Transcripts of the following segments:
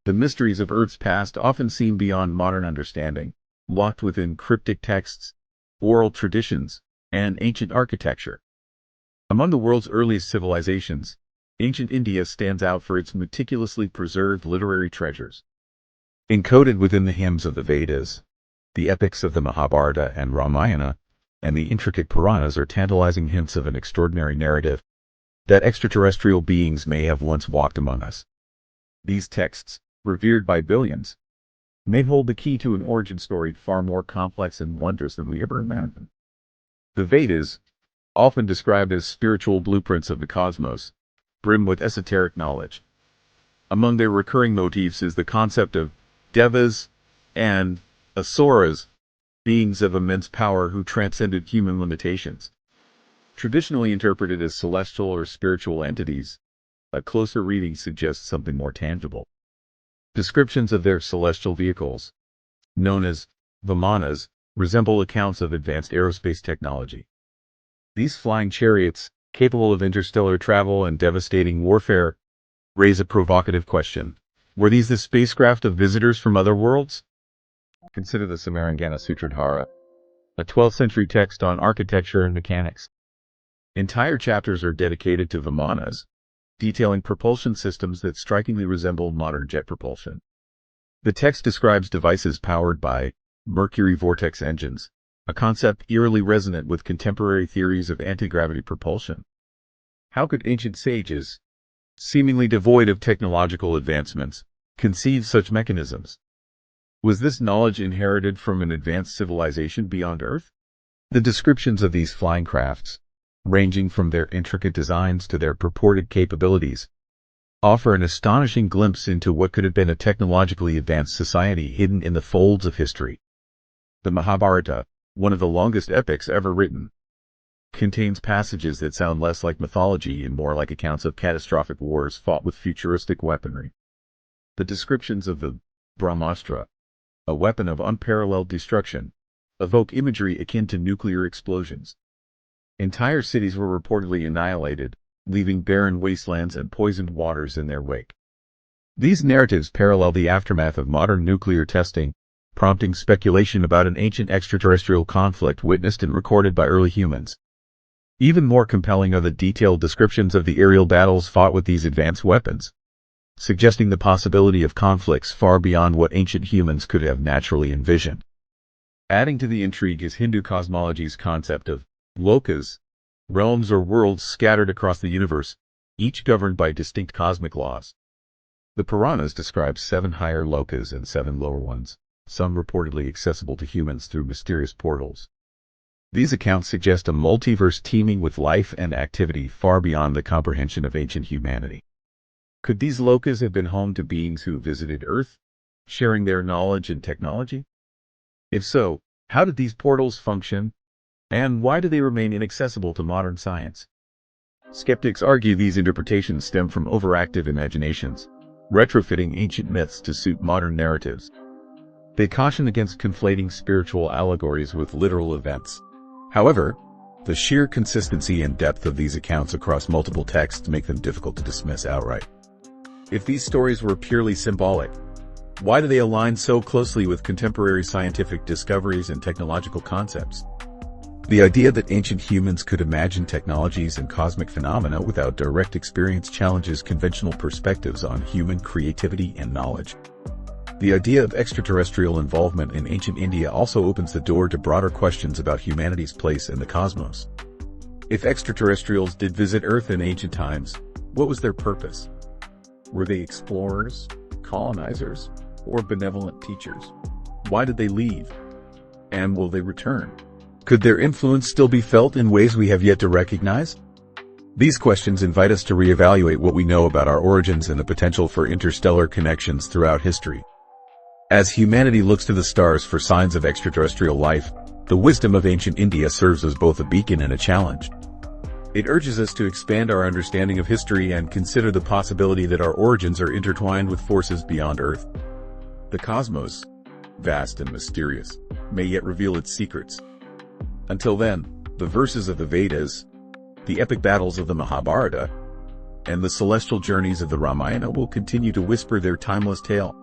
The mysteries of Earth's past often seem beyond modern understanding, locked within cryptic texts, oral traditions, and ancient architecture. Among the world's earliest civilizations, ancient India stands out for its meticulously preserved literary treasures. Encoded within the hymns of the Vedas, the epics of the Mahabharata and Ramayana, and the intricate Puranas are tantalizing hints of an extraordinary narrative that extraterrestrial beings may have once walked among us. These texts, revered by billions, may hold the key to an origin story far more complex and wondrous than we ever imagined. The Vedas, often described as spiritual blueprints of the cosmos, brim with esoteric knowledge. Among their recurring motifs is the concept of devas and asuras, beings of immense power who transcended human limitations. Traditionally interpreted as celestial or spiritual entities, a closer reading suggests something more tangible. Descriptions of their celestial vehicles, known as Vimanas, resemble accounts of advanced aerospace technology. These flying chariots, capable of interstellar travel and devastating warfare, raise a provocative question. Were these the spacecraft of visitors from other worlds? Consider the Samarangana Sutradhara, a 12th century text on architecture and mechanics. Entire chapters are dedicated to Vimanas, detailing propulsion systems that strikingly resemble modern jet propulsion. The text describes devices powered by mercury vortex engines, a concept eerily resonant with contemporary theories of anti-gravity propulsion. How could ancient sages, seemingly devoid of technological advancements, conceive such mechanisms? Was this knowledge inherited from an advanced civilization beyond Earth? The descriptions of these flying crafts, ranging from their intricate designs to their purported capabilities, offer an astonishing glimpse into what could have been a technologically advanced society hidden in the folds of history. The Mahabharata, one of the longest epics ever written, contains passages that sound less like mythology and more like accounts of catastrophic wars fought with futuristic weaponry. The descriptions of the Brahmastra, a weapon of unparalleled destruction, evoke imagery akin to nuclear explosions. Entire cities were reportedly annihilated, leaving barren wastelands and poisoned waters in their wake. These narratives parallel the aftermath of modern nuclear testing, prompting speculation about an ancient extraterrestrial conflict witnessed and recorded by early humans. Even more compelling are the detailed descriptions of the aerial battles fought with these advanced weapons, suggesting the possibility of conflicts far beyond what ancient humans could have naturally envisioned. Adding to the intrigue is Hindu cosmology's concept of lokas, realms or worlds scattered across the universe, each governed by distinct cosmic laws. The Puranas describe 7 higher lokas and 7 lower ones, some reportedly accessible to humans through mysterious portals. These accounts suggest a multiverse teeming with life and activity far beyond the comprehension of ancient humanity. Could these lokas have been home to beings who visited Earth, sharing their knowledge and technology? If so, how did these portals function, and why do they remain inaccessible to modern science? Skeptics argue these interpretations stem from overactive imaginations, retrofitting ancient myths to suit modern narratives. They caution against conflating spiritual allegories with literal events. However, the sheer consistency and depth of these accounts across multiple texts make them difficult to dismiss outright. If these stories were purely symbolic, why do they align so closely with contemporary scientific discoveries and technological concepts? The idea that ancient humans could imagine technologies and cosmic phenomena without direct experience challenges conventional perspectives on human creativity and knowledge. The idea of extraterrestrial involvement in ancient India also opens the door to broader questions about humanity's place in the cosmos. If extraterrestrials did visit Earth in ancient times, what was their purpose? Were they explorers, colonizers, or benevolent teachers? Why did they leave? And will they return? Could their influence still be felt in ways we have yet to recognize? These questions invite us to reevaluate what we know about our origins and the potential for interstellar connections throughout history. As humanity looks to the stars for signs of extraterrestrial life, the wisdom of ancient India serves as both a beacon and a challenge. It urges us to expand our understanding of history and consider the possibility that our origins are intertwined with forces beyond Earth. The cosmos, vast and mysterious, may yet reveal its secrets. Until then, the verses of the Vedas, the epic battles of the Mahabharata, and the celestial journeys of the Ramayana will continue to whisper their timeless tale,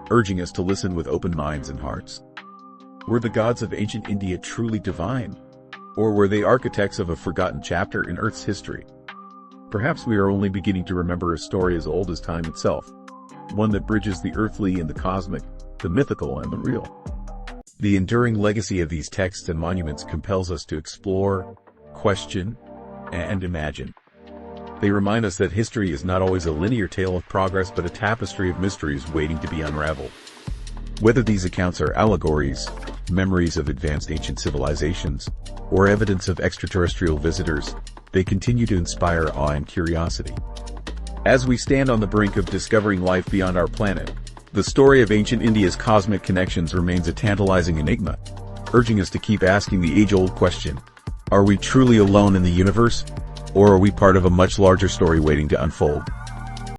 urging us to listen with open minds and hearts. Were the gods of ancient India truly divine? Or were they architects of a forgotten chapter in Earth's history? Perhaps we are only beginning to remember a story as old as time itself, one that bridges the earthly and the cosmic, the mythical and the real. The enduring legacy of these texts and monuments compels us to explore, question, and imagine. They remind us that history is not always a linear tale of progress but a tapestry of mysteries waiting to be unraveled. Whether these accounts are allegories, memories of advanced ancient civilizations, or evidence of extraterrestrial visitors, they continue to inspire awe and curiosity. As we stand on the brink of discovering life beyond our planet, the story of ancient India's cosmic connections remains a tantalizing enigma, urging us to keep asking the age-old question: are we truly alone in the universe, or are we part of a much larger story waiting to unfold?